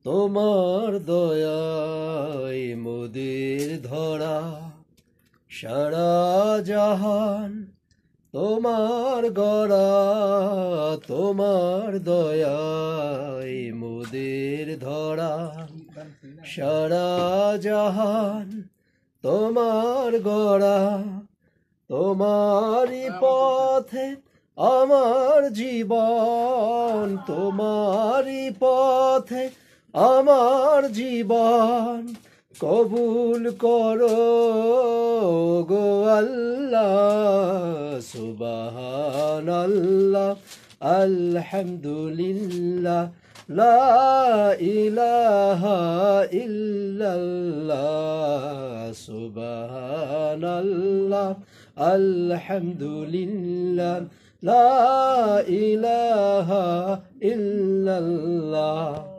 তোমার দয়ায় মোদের ধরা সারা জাহান তোমার গড়া তোমার দয়ায় মোদের ধরা সারা জাহান তোমার গড়া তোমারই পথে আমার জীবন তোমারই পথে আমার জীবন কবুল করো গো আল্লাহ সুবহানাল্লাহ আলহামদুলিল্লাহ লা ইলাহা ইল্লাল্লাহ সুবহানাল্লাহ আলহামদুলিল্লাহ লা ইলাহা ইল্লাল্লাহ